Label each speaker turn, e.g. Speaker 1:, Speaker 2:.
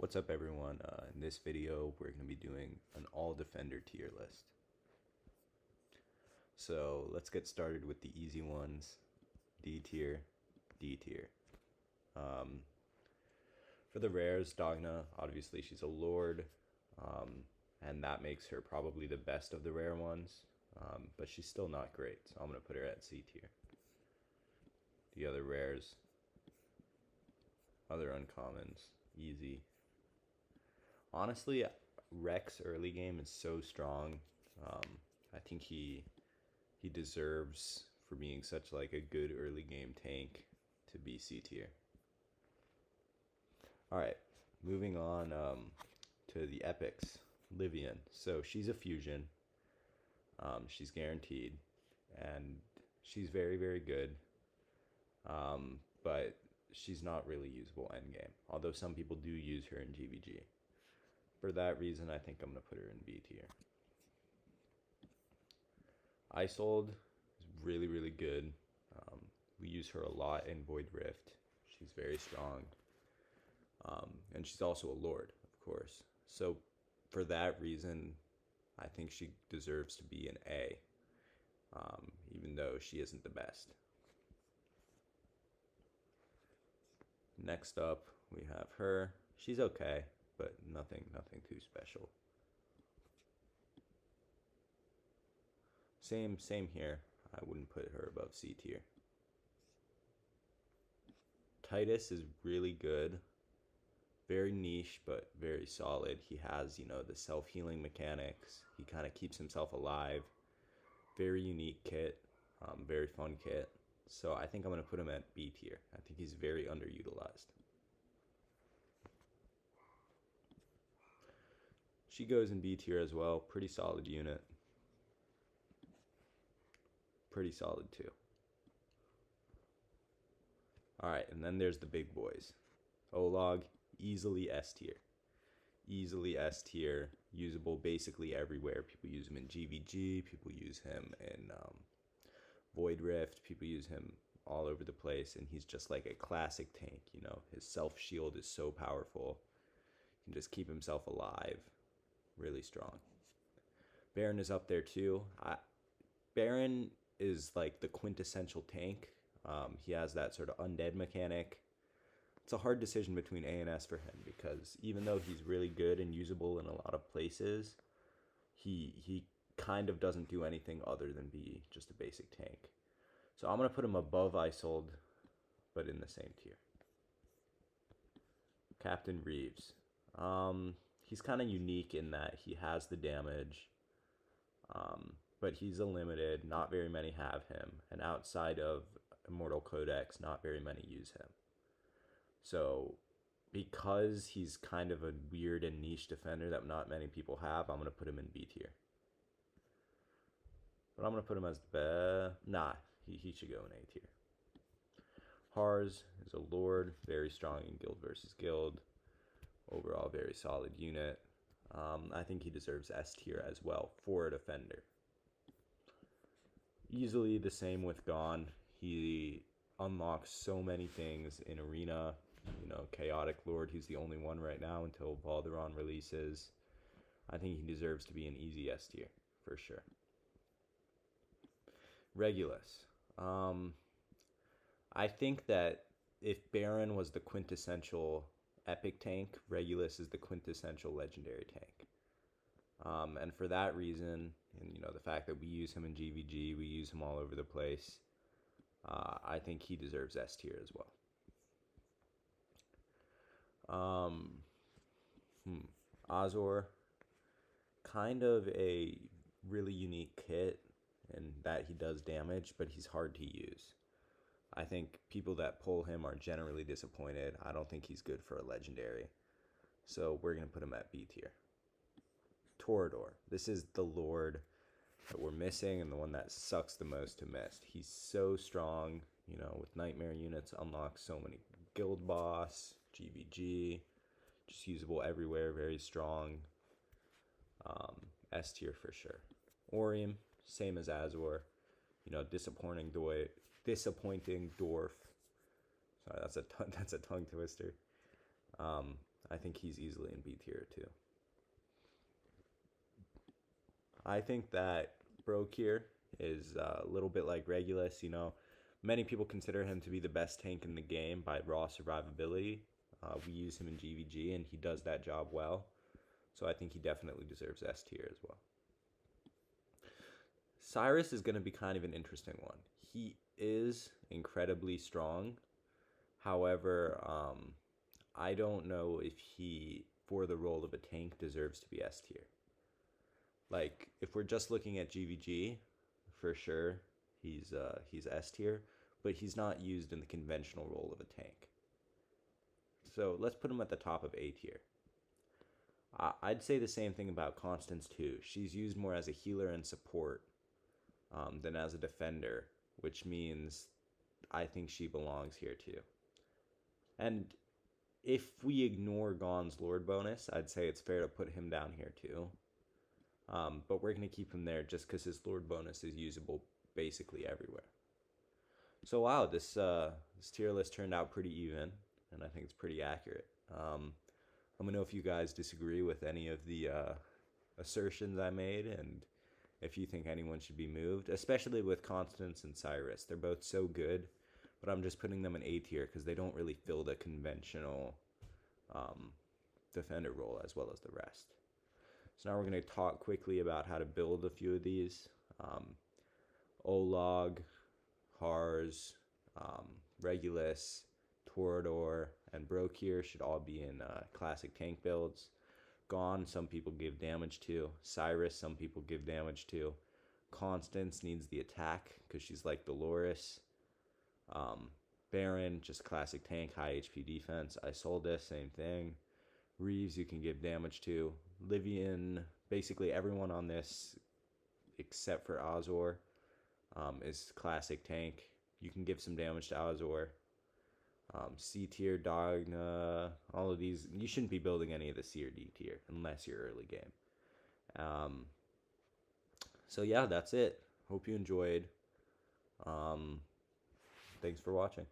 Speaker 1: What's up, everyone? In this video, we're going to be doing an all defender tier list. So let's get started with the easy ones. D tier, D tier. Um, for the rares, Dogna, obviously she's a lord, and that makes her probably the best of the rare ones, but she's still not great, so I'm going to put her at C tier. The other rares, other uncommons, easy. Honestly, Rex early game is so strong. I think he deserves, for being such like a good early game tank, to be C tier. All right, moving on to the epics. Livian. So she's a fusion. She's guaranteed, and she's very very good. But she's not really usable endgame. Although some people do use her in GVG. For that reason, I think I'm going to put her in B tier. Isold is really, really good. We use her a lot in Void Rift. She's very strong. And she's also a lord, of course. So for that reason, I think she deserves to be an A, even though she isn't the best. Next up, we have her. She's okay, but nothing too special. Same here. I wouldn't put her above C tier. Titus is really good. Very niche, but very solid. He has, the self-healing mechanics. He kind of keeps himself alive. Very unique kit. Very fun kit. So I think I'm going to put him at B tier. I think he's very underutilized. She goes in B tier as well. Pretty solid unit. Pretty solid too. Alright, and then there's the big boys. Olog, easily S tier. Easily S tier. Usable basically everywhere. People use him in GVG. People use him in Void Rift. People use him all over the place. And he's just like a classic tank, His self-shield is so powerful. He can just keep himself alive. Really strong. Baron is up there too. Baron is like the quintessential tank. He has that sort of undead mechanic. It's a hard decision between A and S for him because even though he's really good and usable in a lot of places, he kind of doesn't do anything other than be just a basic tank. So I'm going to put him above Isold, but in the same tier. Captain Reeves. He's kind of unique in that he has the damage, but he's a limited. Not very many have him, and outside of Immortal Codex, not very many use him. So because he's kind of a weird and niche defender that not many people have, I'm going to put him in B tier. But I'm going to put him as the best. Nah, he should go in A tier. Hars is a lord, very strong in guild versus guild. Overall, very solid unit. I think he deserves S tier as well for a defender. Easily the same with Gon. He unlocks so many things in Arena. Chaotic Lord, he's the only one right now until Valderon releases. I think he deserves to be an easy S tier, for sure. Regulus. I think that if Baron was the quintessential epic tank, Regulus is the quintessential legendary tank. And for that reason, and the fact that we use him in GVG, we use him all over the place, I think he deserves S tier as well. Azor, kind of a really unique kit in that he does damage, but he's hard to use. I think people that pull him are generally disappointed. I don't think he's good for a legendary. So we're going to put him at B tier. Torador. This is the lord that we're missing and the one that sucks the most to miss. He's so strong, with nightmare units, unlocks so many guild boss, GVG, just usable everywhere, very strong. S tier for sure. Orium, same as Azor, disappointing dwarf. Sorry, that's a tongue twister. I think he's easily in B tier too. I think that Brokir is a little bit like Regulus. You know, many people consider him to be the best tank in the game by raw survivability. We use him in GVG, and he does that job well. So I think he definitely deserves S tier as well. Cyrus is going to be kind of an interesting one. He is incredibly strong. However, I don't know if he, for the role of a tank, deserves to be S tier. Like, if we're just looking at GVG, for sure, he's S tier, but he's not used in the conventional role of a tank. So let's put him at the top of A tier. I'd say the same thing about Constance too. She's used more as a healer and support than as a defender, which means I think she belongs here too. And if we ignore Gon's Lord bonus, I'd say it's fair to put him down here too. But we're going to keep him there just because his Lord bonus is usable basically everywhere. So wow, this tier list turned out pretty even, and I think it's pretty accurate. Let me know if you guys disagree with any of the assertions I made, and if you think anyone should be moved, especially with Constance and Cyrus. They're both so good, but I'm just putting them in A tier because they don't really fill the conventional defender role as well as the rest. So now we're going to talk quickly about how to build a few of these. Olog, Hars, Regulus, Torador, and Brokir should all be in classic tank builds. Gon, some people give damage to. Cyrus, some people give damage to. Constance needs the attack because she's like Dolores. Baron, just classic tank, high HP defense. Isolde, same thing. Reeves, you can give damage to. Livian, basically everyone on this except for Azor is classic tank. You can give some damage to Azor. C tier, Dogna, all of these. You shouldn't be building any of the C or D tier unless you're early game. So yeah, that's it. Hope you enjoyed. Thanks for watching.